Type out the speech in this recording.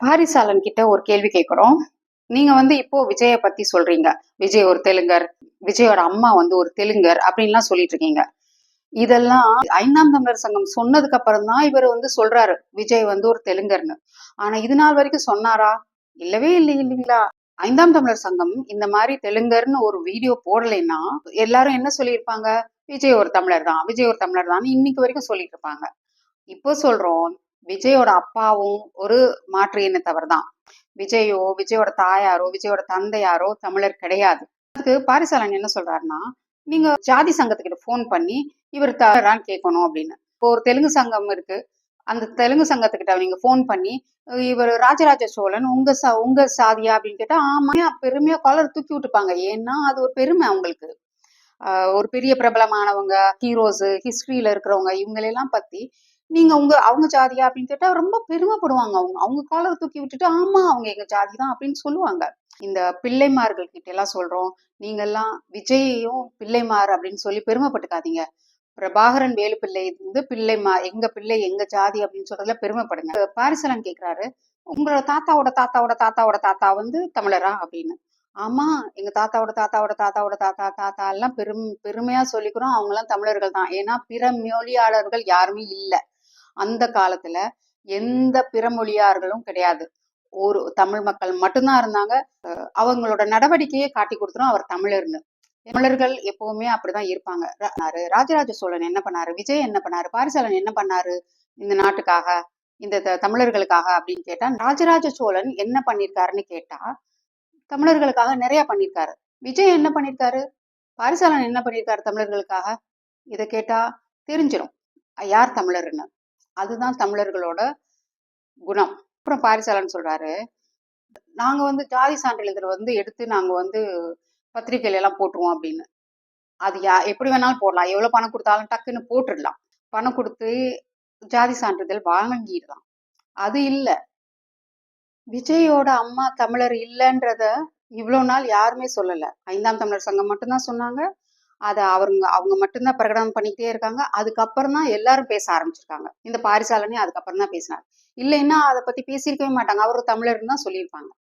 பாரிசாலன் கிட்ட ஒரு கேள்வி கேட்கிறோம். நீங்க இப்போ விஜய பத்தி சொல்றீங்க. விஜய் ஒரு தெலுங்கர். விஜயோட அம்மா ஒரு தெலுங்கர் அப்படின்லாம் சொல்லிட்டு இருக்கீங்க. இதெல்லாம் 5ஆம் தமிழர் சங்கம் சொன்னதுக்கு அப்புறம் தான் இவர் சொல்றாரு. விஜய் ஒரு தெலுங்கர்ன்னு. ஆனா இது நாள் வரைக்கும் சொன்னாரா? இல்லவே இல்லைங்களா? 5ஆம் தமிழர் சங்கம் இந்த மாதிரி தெலுங்கர்ன்னு ஒரு வீடியோ போடலைன்னா எல்லாரும் என்ன சொல்லியிருப்பாங்க? விஜய் ஒரு தமிழர் தான். விஜய் ஒரு தமிழர் தான் இன்னைக்கு வரைக்கும் சொல்லிட்டு இருப்பாங்க. இப்போ சொல்றோம் விஜயோட அப்பாவும் ஒரு மாற்று இனத்தவர் தான். விஜயோ, விஜயோட தாயாரோ, விஜயோட தந்தையாரோ தமிழர் கிடையாது. அதுக்கு பாரிசாலன் என்ன சொல்றாருன்னா, நீங்க ஜாதி சங்கத்துக்கிட்ட போன் பண்ணி இவர் தவறான்னு கேட்கணும் அப்படின்னு. இப்போ ஒரு தெலுங்கு சங்கம் இருக்கு. அந்த தெலுங்கு சங்கத்துக்கிட்ட நீங்க போன் பண்ணி இவர் ராஜராஜ சோழன் உங்க சாதியா அப்படின்னு கேட்டா ஆமா பெருமையா காலர் தூக்கி விட்டுப்பாங்க. ஏன்னா அது ஒரு பெருமை அவங்களுக்கு. ஒரு பெரிய பிரபலமானவங்க, ஹீரோஸ், ஹிஸ்டரியில இருக்கிறவங்க இவங்களெல்லாம் பத்தி நீங்க அவங்க ஜாதியா அப்படின்னு கேட்டா ரொம்ப பெருமைப்படுவாங்க. அவங்க அவங்க காலரை தூக்கி விட்டுட்டு ஆமா அவங்க எங்க ஜாதி தான் அப்படின்னு சொல்லுவாங்க. இந்த பிள்ளைமார்கள் கிட்ட எல்லாம் சொல்றோம், நீங்க எல்லாம் விஜயையும் பிள்ளைமார் அப்படின்னு சொல்லி பெருமைப்பட்டுக்காதீங்க. பிரபாகரன் வேலுப்பிள்ளை பிள்ளைமா எங்க பிள்ளை எங்க ஜாதி அப்படின்னு சொல்றதுல பெருமைப்படுங்க. பாரிசலன் கேக்குறாரு, உங்களோட தாத்தாவோட தாத்தாவோட தாத்தாவோட தாத்தா தமிழரா அப்படின்னு. ஆமா எங்க தாத்தாவோட தாத்தாவோட தாத்தாவோட தாத்தா தாத்தா எல்லாம் பெருமையா சொல்லிக்கிறோம். அவங்க எல்லாம் தமிழர்கள் தான். ஏன்னா பிற மொழியாளர்கள் யாருமே இல்ல. அந்த காலத்துல எந்த பிற மொழியாளர்களும் கிடையாது. ஒரு தமிழ் மக்கள் மட்டும்தான் இருந்தாங்க. அவங்களோட நடவடிக்கையே காட்டி கொடுத்துரும் அவர் தமிழர்னு. தமிழர்கள் எப்பவுமே அப்படிதான் இருப்பாங்க. ராஜராஜ சோழன் என்ன பண்ணாரு? விஜய் என்ன பண்ணாரு? பாரிசாலன் என்ன பண்ணாரு இந்த நாட்டுக்காக, இந்த தமிழர்களுக்காக அப்படின்னு கேட்டா, ராஜராஜ சோழன் என்ன பண்ணிருக்காருன்னு கேட்டா தமிழர்களுக்காக நிறைய பண்ணிருக்காரு. விஜய் என்ன பண்ணிருக்காரு? பாரிசாலன் என்ன பண்ணிருக்காரு தமிழர்களுக்காக? இத கேட்டா தெரிஞ்சிடும் யார் தமிழர்னு. அதுதான் தமிழர்களோட குணம். அப்புறம் பாரிசாலன் சொல்றாரு, நாங்க ஜாதி சான்றிதழ் எடுத்து நாங்க பத்திரிகையில எல்லாம் போட்டுருவோம் அப்படின்னு. அது எப்படி வேணாலும் போடலாம். எவ்வளவு பணம் கொடுத்தாலும் டக்குன்னு போட்டுடலாம். பணம் கொடுத்து ஜாதி சான்றிதழ் வாங்கிடலாம். அது இல்ல. விஜயோட அம்மா தமிழர் இல்லைன்றத இவ்வளவு நாள் யாருமே சொல்லல. 5ஆம் தமிழர் சங்கம் மட்டும்தான் சொன்னாங்க. அத அவங்க மட்டும்தான் பிரகடனம் பண்ணிக்கிட்டே இருக்காங்க. அதுக்கப்புறம் தான் எல்லாரும் பேச ஆரம்பிச்சிருக்காங்க. இந்த பாரிசாலனே அதுக்கப்புறம் தான் பேசினார். இல்லைன்னா அதை பத்தி பேசியிருக்கவே மாட்டாங்க. அவர் தமிழர்னு தான் சொல்லியிருப்பாங்க.